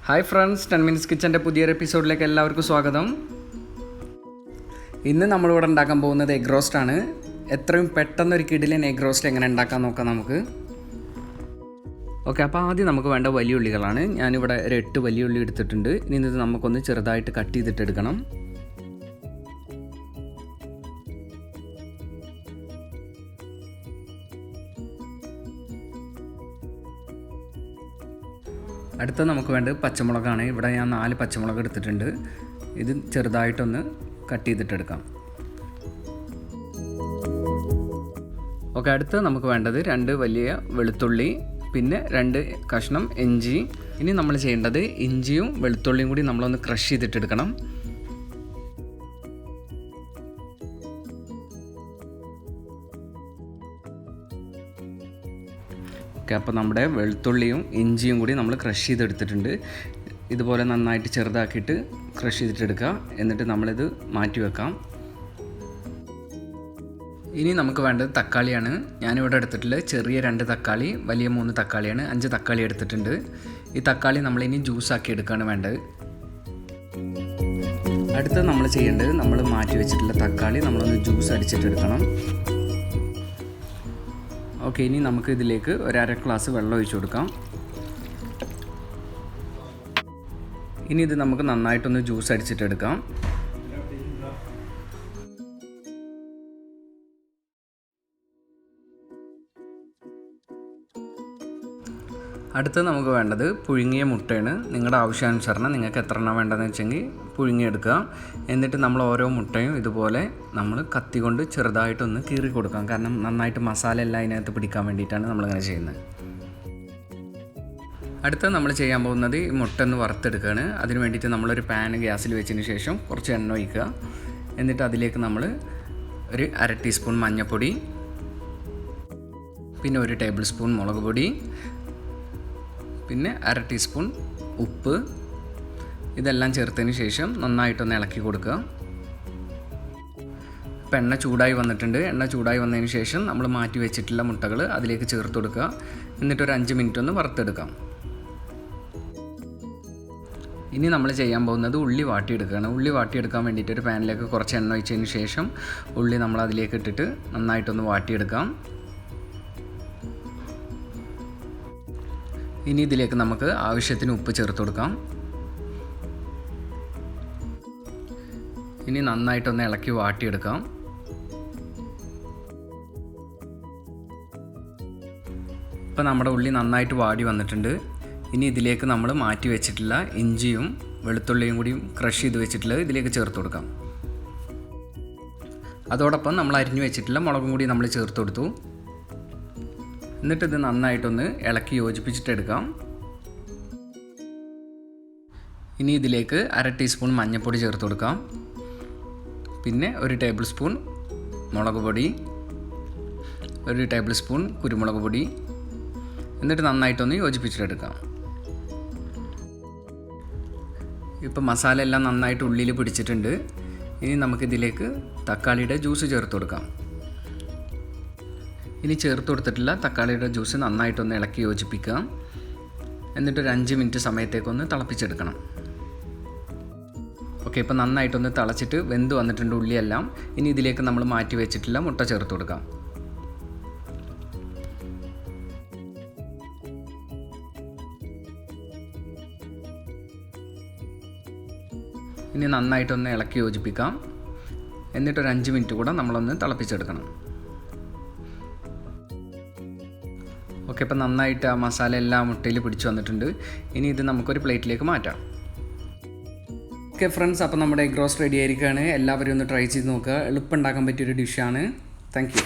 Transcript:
Hi friends, 10 minutes കിച്ചൻ്റെ പുതിയൊരു എപ്പിസോഡിലേക്ക് എല്ലാവർക്കും സ്വാഗതം. ഇന്ന് നമ്മളിവിടെ ഉണ്ടാക്കാൻ പോകുന്നത് എഗ് റോസ്റ്റാണ്. എത്രയും പെട്ടെന്നൊരു കിടിലൻ എഗ് റോസ്റ്റ് എങ്ങനെ ഉണ്ടാക്കാൻ നോക്കാം നമുക്ക്. ഓക്കെ, അപ്പോൾ ആദ്യം നമുക്ക് വേണ്ട വലിയ ഉള്ളികളാണ്. ഞാനിവിടെ ഒരു 8 വലിയ ഉള്ളി എടുത്തിട്ടുണ്ട്. ഇനി ഇത് നമുക്കൊന്ന് ചെറുതായിട്ട് കട്ട് ചെയ്തിട്ടെടുക്കണം. അടുത്ത നമുക്ക് വേണ്ടത് പച്ചമുളകാണ്. ഇവിടെ ഞാൻ 4 പച്ചമുളക് എടുത്തിട്ടുണ്ട്. ഇത് ചെറുതായിട്ടൊന്ന് കട്ട് ചെയ്തിട്ടെടുക്കാം. ഓക്കെ, അടുത്ത് നമുക്ക് വേണ്ടത് 2 വലിയ വെളുത്തുള്ളി, പിന്നെ 2 കഷ്ണം ഇഞ്ചി. ഇനി നമ്മൾ ചെയ്യേണ്ടത് ഇഞ്ചിയും വെളുത്തുള്ളിയും കൂടി നമ്മളൊന്ന് ക്രഷ് ചെയ്തിട്ടെടുക്കണം. ഓക്കെ, അപ്പോൾ നമ്മുടെ വെളുത്തുള്ളിയും ഇഞ്ചിയും കൂടി നമ്മൾ ക്രഷ് ചെയ്തെടുത്തിട്ടുണ്ട്. ഇതുപോലെ നന്നായിട്ട് ചെറുതാക്കിയിട്ട് ക്രഷ് ചെയ്തിട്ടെടുക്കുക. എന്നിട്ട് നമ്മളിത് മാറ്റി വെക്കാം. ഇനി നമുക്ക് വേണ്ടത് തക്കാളിയാണ്. ഞാനിവിടെ എടുത്തിട്ടുള്ളത് ചെറിയ 2 തക്കാളി, വലിയ 3 തക്കാളിയാണ്. 5 തക്കാളി എടുത്തിട്ടുണ്ട്. ഈ തക്കാളി നമ്മളിനി ജ്യൂസാക്കി എടുക്കുകയാണ് വേണ്ടത്. അടുത്ത് നമ്മൾ ചെയ്യേണ്ടത്, നമ്മൾ മാറ്റി വെച്ചിട്ടുള്ള തക്കാളി നമ്മളൊന്ന് ജ്യൂസ് അടിച്ചിട്ടെടുക്കണം. ഓക്കെ, ഇനി നമുക്ക് ഇതിലേക്ക് 1/2 ഗ്ലാസ് വെള്ളം ഒഴിച്ചു കൊടുക്കാം. ഇനി ഇത് നമുക്ക് നന്നായിട്ടൊന്ന് ജ്യൂസ് അടിച്ചിട്ടെടുക്കാം. അടുത്ത് നമുക്ക് വേണ്ടത് പുഴുങ്ങിയ മുട്ടയാണ്. നിങ്ങളുടെ ആവശ്യാനുസരണം നിങ്ങൾക്ക് എത്ര എണ്ണം വേണ്ടതെന്ന് വെച്ചെങ്കിൽ പുഴുങ്ങിയെടുക്കുക. എന്നിട്ട് നമ്മൾ ഓരോ മുട്ടയും ഇതുപോലെ നമ്മൾ കത്തി കൊണ്ട് ചെറുതായിട്ടൊന്ന് കീറി കൊടുക്കാം. കാരണം നന്നായിട്ട് മസാല എല്ലാം അതിനകത്ത് പിടിക്കാൻ വേണ്ടിയിട്ടാണ് നമ്മളിങ്ങനെ ചെയ്യുന്നത്. അടുത്ത് നമ്മൾ ചെയ്യാൻ പോകുന്നത് ഈ മുട്ട ഒന്ന് വറുത്തെടുക്കുകയാണ്. അതിന് വേണ്ടിയിട്ട് നമ്മളൊരു പാൻ ഗ്യാസിൽ വെച്ചതിന് ശേഷം കുറച്ച് എണ്ണ ഒഴിക്കുക. എന്നിട്ട് അതിലേക്ക് നമ്മൾ ഒരു 1/2 ടീസ്പൂൺ മഞ്ഞൾപ്പൊടി, പിന്നെ 1 ടേബിൾ സ്പൂൺ മുളക് പൊടി, പിന്നെ 1/2 ടീസ്പൂൺ ഉപ്പ്, ഇതെല്ലാം ചേർത്തതിന് ശേഷം നന്നായിട്ടൊന്ന് ഇളക്കി കൊടുക്കുക. ഇപ്പം എണ്ണ ചൂടായി വന്നിട്ടുണ്ട്. എണ്ണ ചൂടായി വന്നതിന് ശേഷം നമ്മൾ മാറ്റി വെച്ചിട്ടുള്ള മുട്ടകൾ അതിലേക്ക് ചേർത്ത് കൊടുക്കുക. എന്നിട്ടൊരു 5 മിനിറ്റ് ഒന്ന് വറുത്തെടുക്കാം. ഇനി നമ്മൾ ചെയ്യാൻ പോകുന്നത് ഉള്ളി വാട്ടിയെടുക്കുകയാണ്. ഉള്ളി വാട്ടിയെടുക്കാൻ വേണ്ടിയിട്ട് ഒരു പാനിലേക്ക് കുറച്ച് എണ്ണ ഒഴിച്ചതിന് ശേഷം ഉള്ളി നമ്മൾ അതിലേക്ക് ഇട്ടിട്ട് നന്നായിട്ടൊന്ന് വാട്ടിയെടുക്കാം. ഇനി ഇതിലേക്ക് നമുക്ക് ആവശ്യത്തിന് ഉപ്പ് ചേർത്ത് കൊടുക്കാം. ഇനി നന്നായിട്ടൊന്ന് ഇളക്കി വാട്ടിയെടുക്കാം. ഇപ്പം നമ്മുടെ ഉള്ളി നന്നായിട്ട് വാടി വന്നിട്ടുണ്ട്. ഇനി ഇതിലേക്ക് നമ്മൾ മാറ്റി വെച്ചിട്ടുള്ള ഇഞ്ചിയും വെളുത്തുള്ളിയും കൂടി ക്രഷ് ചെയ്ത് വെച്ചിട്ടുള്ളത് ഇതിലേക്ക് ചേർത്ത് കൊടുക്കാം. അതോടൊപ്പം നമ്മൾ അരിഞ്ഞു വെച്ചിട്ടുള്ള മുളകും കൂടി നമ്മൾ ചേർത്ത് കൊടുത്തു. എന്നിട്ടിത് നന്നായിട്ടൊന്ന് ഇളക്കി യോജിപ്പിച്ചിട്ടെടുക്കാം. ഇനി ഇതിലേക്ക് 1/2 ടീസ്പൂൺ മഞ്ഞൾപ്പൊടി ചേർത്ത് കൊടുക്കാം. പിന്നെ 1 ടേബിൾ സ്പൂൺ മുളക് പൊടി, 1 ടേബിൾ സ്പൂൺ കുരുമുളക് പൊടി. എന്നിട്ട് നന്നായിട്ടൊന്ന് യോജിപ്പിച്ചിട്ടെടുക്കാം. ഇപ്പോൾ മസാല എല്ലാം നന്നായിട്ട് ഉള്ളിൽ പിടിച്ചിട്ടുണ്ട്. ഇനി നമുക്കിതിലേക്ക് തക്കാളിയുടെ ജ്യൂസ് ചേർത്ത് കൊടുക്കാം. ഇനി ചേർത്ത് കൊടുത്തിട്ടുള്ള തക്കാളിയുടെ ജ്യൂസ് നന്നായിട്ടൊന്ന് ഇളക്കി യോജിപ്പിക്കുക. എന്നിട്ടൊരു 5 മിനിറ്റ് സമയത്തേക്കൊന്ന് തിളപ്പിച്ചെടുക്കണം. ഓക്കെ, ഇപ്പോൾ നന്നായിട്ടൊന്ന് തിളച്ചിട്ട് വെന്ത് വന്നിട്ടുണ്ട് ഉള്ളിയെല്ലാം. ഇനി ഇതിലേക്ക് നമ്മൾ മാറ്റി വെച്ചിട്ടുള്ള മുട്ട ചേർത്ത് കൊടുക്കാം. ഇനി നന്നായിട്ടൊന്ന് ഇളക്കി യോജിപ്പിക്കാം. എന്നിട്ടൊരു 5 മിനിറ്റ് കൂടെ നമ്മളൊന്ന് തിളപ്പിച്ചെടുക്കണം. ഓക്കെ, ഇപ്പോൾ നന്നായിട്ട് ആ മസാല എല്ലാം മുട്ടയിൽ പിടിച്ചു വന്നിട്ടുണ്ട്. ഇനി ഇത് നമുക്കൊരു പ്ലേറ്റിലേക്ക് മാറ്റാം. ഓക്കെ ഫ്രണ്ട്സ്, അപ്പോൾ നമ്മുടെ എഗ് റോസ്റ്റ് റെഡി ആയിരിക്കുകയാണ്. എല്ലാവരും ഒന്ന് ട്രൈ ചെയ്ത് നോക്കുക. എളുപ്പം ഉണ്ടാക്കാൻ പറ്റിയൊരു ഡിഷാണ്. Thank you.